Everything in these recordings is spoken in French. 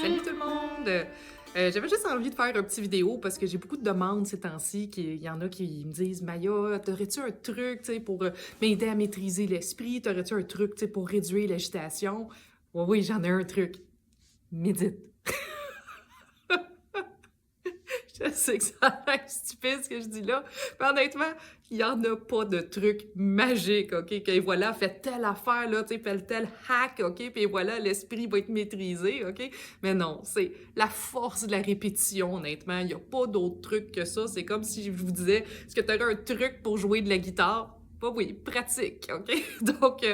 Salut tout le monde! J'avais juste envie de faire un petit vidéo parce que j'ai beaucoup de demandes ces temps-ci. Il y en a qui me disent Maya, t'aurais-tu un truc pour m'aider à maîtriser l'esprit? T'aurais-tu un truc pour réduire l'agitation? Oui, oui, j'en ai un truc. Médite. Je sais que ça a l'air stupide ce que je dis là, mais honnêtement, il n'y en a pas de truc magique, OK? Que voilà, fais telle affaire, là, tu sais, fais tel hack, OK? Puis voilà, l'esprit va être maîtrisé, OK? Mais non, c'est la force de la répétition, honnêtement. Il n'y a pas d'autre truc que ça. C'est comme si je vous disais, est-ce que tu aurais un truc pour jouer de la guitare? Bah oui, pratique, OK? Donc,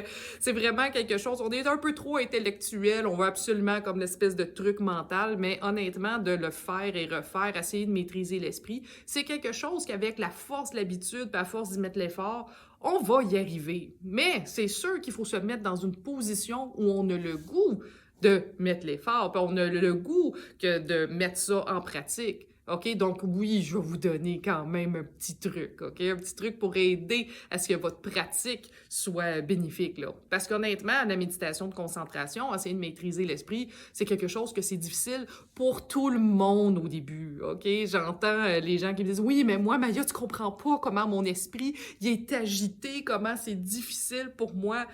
c'est vraiment quelque chose. On est un peu trop intellectuel, on veut absolument comme l'espèce de truc mental, mais honnêtement, de le faire et refaire, essayer de maîtriser l'esprit, c'est quelque chose qu'avec la force de l'habitude, puis à force d'y mettre l'effort, on va y arriver. Mais c'est sûr qu'il faut se mettre dans une position où on a le goût de mettre l'effort, puis on a le goût que de mettre ça en pratique. OK? Donc, oui, je vais vous donner quand même un petit truc, OK? Un petit truc pour aider à ce que votre pratique soit bénéfique, là. Parce qu'honnêtement, la méditation de concentration, essayer de maîtriser l'esprit, c'est quelque chose que c'est difficile pour tout le monde au début, OK? J'entends les gens qui me disent « Oui, mais moi, Maya, tu comprends pas comment mon esprit, il est agité, comment c'est difficile pour moi. »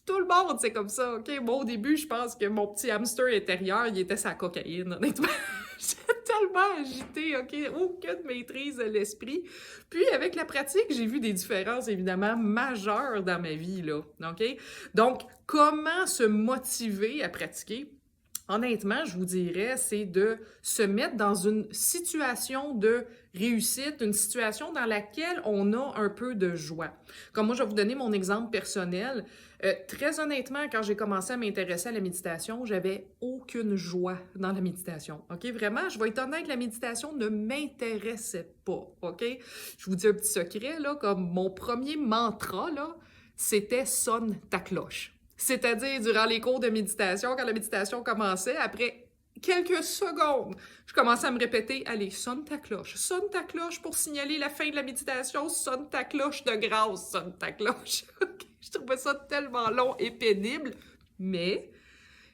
Tout le monde, c'est comme ça, OK? Moi, au début, je pense que mon petit hamster intérieur, il était sa cocaïne, honnêtement. J'étais tellement agitée, OK? Aucune maîtrise de l'esprit. Puis, avec la pratique, j'ai vu des différences, évidemment, majeures dans ma vie, là, OK? Donc, comment se motiver à pratiquer? Honnêtement, je vous dirais, c'est de se mettre dans une situation de réussite, une situation dans laquelle on a un peu de joie. Comme moi, je vais vous donner mon exemple personnel. Très honnêtement, quand j'ai commencé à m'intéresser à la méditation, j'avais aucune joie dans la méditation. OK? Vraiment, je vais être honnête, la méditation ne m'intéressait pas. OK? Je vous dis un petit secret, là, comme mon premier mantra, là, c'était sonne ta cloche. C'est-à-dire, durant les cours de méditation, quand la méditation commençait, après quelques secondes, je commençais à me répéter, allez, sonne ta cloche pour signaler la fin de la méditation, sonne ta cloche de grâce, sonne ta cloche. Je trouvais ça tellement long et pénible, mais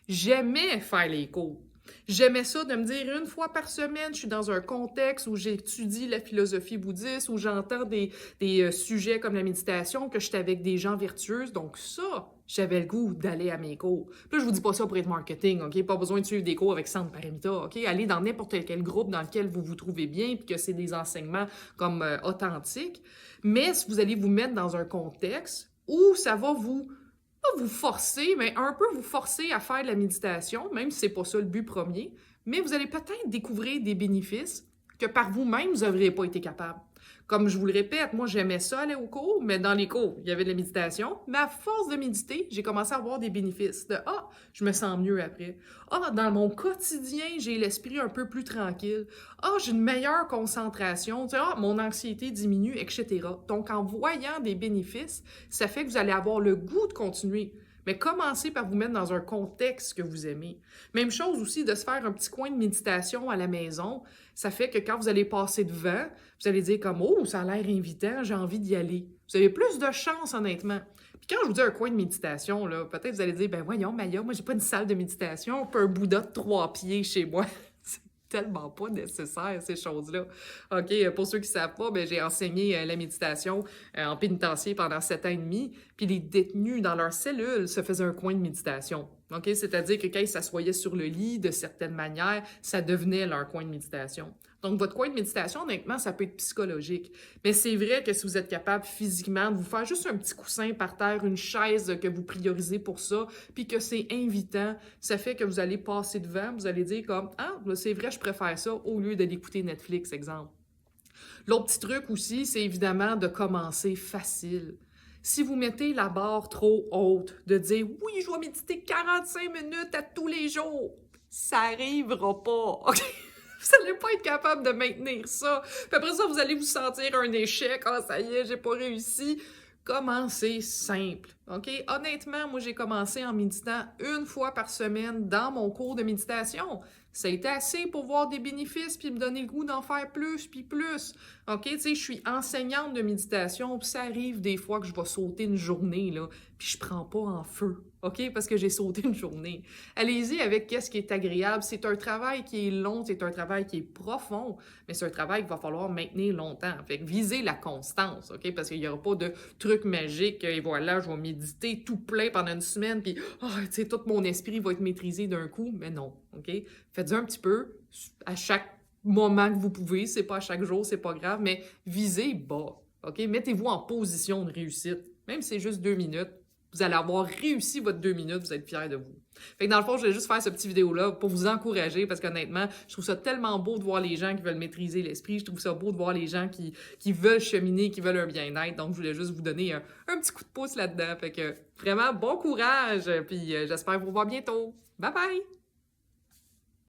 j'aimais faire les cours. J'aimais ça de me dire une fois par semaine, je suis dans un contexte où j'étudie la philosophie bouddhiste, où j'entends des sujets comme la méditation, que je suis avec des gens vertueux. Donc ça, j'avais le goût d'aller à mes cours. Puis là, je vous dis pas ça pour être marketing, OK? Pas besoin de suivre des cours avec Centre Paramita, OK? Allez dans n'importe quel groupe dans lequel vous vous trouvez bien, puis que c'est des enseignements comme authentiques. Mais si vous allez vous mettre dans un contexte où ça va vous pas vous forcer, mais un peu vous forcer à faire de la méditation, même si c'est pas ça le but premier, mais vous allez peut-être découvrir des bénéfices que par vous-même, vous n'auriez pas été capable. Comme je vous le répète, moi, j'aimais ça aller au cours, mais dans les cours, il y avait de la méditation. Mais à force de méditer, j'ai commencé à avoir des bénéfices de « Ah, je me sens mieux après. Ah, dans mon quotidien, j'ai l'esprit un peu plus tranquille. Ah, j'ai une meilleure concentration. Ah, mon anxiété diminue, etc. » Donc, en voyant des bénéfices, ça fait que vous allez avoir le goût de continuer. Mais commencez par vous mettre dans un contexte que vous aimez. Même chose aussi de se faire un petit coin de méditation à la maison. Ça fait que quand vous allez passer devant, vous allez dire comme « Oh, ça a l'air invitant, j'ai envie d'y aller. » Vous avez plus de chance, honnêtement. Puis quand je vous dis un coin de méditation, là, peut-être vous allez dire « Ben voyons, Maya, moi, j'ai pas une salle de méditation, pas un Bouddha de 3 pieds chez moi. » Tellement pas nécessaire, ces choses-là. OK, pour ceux qui ne savent pas, ben, j'ai enseigné la méditation en pénitencier pendant 7 ans et demi, puis les détenus dans leur cellule se faisaient un coin de méditation. OK? C'est-à-dire que quand ils s'assoyaient sur le lit, de certaines manières, ça devenait leur coin de méditation. Donc, votre coin de méditation, honnêtement, ça peut être psychologique. Mais c'est vrai que si vous êtes capable physiquement de vous faire juste un petit coussin par terre, une chaise que vous priorisez pour ça, puis que c'est invitant, ça fait que vous allez passer devant, vous allez dire comme « Ah, c'est vrai, je préfère ça » au lieu d'aller écouter Netflix, exemple. L'autre petit truc aussi, c'est évidemment de commencer facile. Si vous mettez la barre trop haute, de dire « Oui, je vais méditer 45 minutes à tous les jours », ça n'arrivera pas. Vous n'allez pas être capable de maintenir ça. Puis après ça, vous allez vous sentir un échec. « Ah, ça y est, j'ai pas réussi. » Commencez simple, OK? Honnêtement, moi, j'ai commencé en méditant une fois par semaine dans mon cours de méditation. Ça a été assez pour voir des bénéfices, puis me donner le goût d'en faire plus, puis plus. OK, tu sais, je suis enseignante de méditation, puis ça arrive des fois que je vais sauter une journée, là, puis je prends pas en feu, OK, parce que j'ai sauté une journée. Allez-y avec qu'est-ce qui est agréable. C'est un travail qui est long, c'est un travail qui est profond, mais c'est un travail qu'il va falloir maintenir longtemps. Fait que visez la constance, OK, parce qu'il y aura pas de truc magique, et voilà, je vais méditer tout plein pendant une semaine, puis, tu sais, tout mon esprit va être maîtrisé d'un coup, mais non, OK? Faites-en un petit peu à chaque moment que vous pouvez, c'est pas à chaque jour, c'est pas grave, mais visez bas, OK? Mettez-vous en position de réussite, même si c'est juste 2 minutes, vous allez avoir réussi votre 2 minutes, vous êtes fiers de vous. Fait que dans le fond, je voulais juste faire ce petit vidéo-là pour vous encourager, parce qu'honnêtement, je trouve ça tellement beau de voir les gens qui veulent maîtriser l'esprit, je trouve ça beau de voir les gens qui veulent cheminer, qui veulent un bien-être, donc je voulais juste vous donner un petit coup de pouce là-dedans. Fait que vraiment, bon courage, puis j'espère vous revoir bientôt. Bye bye!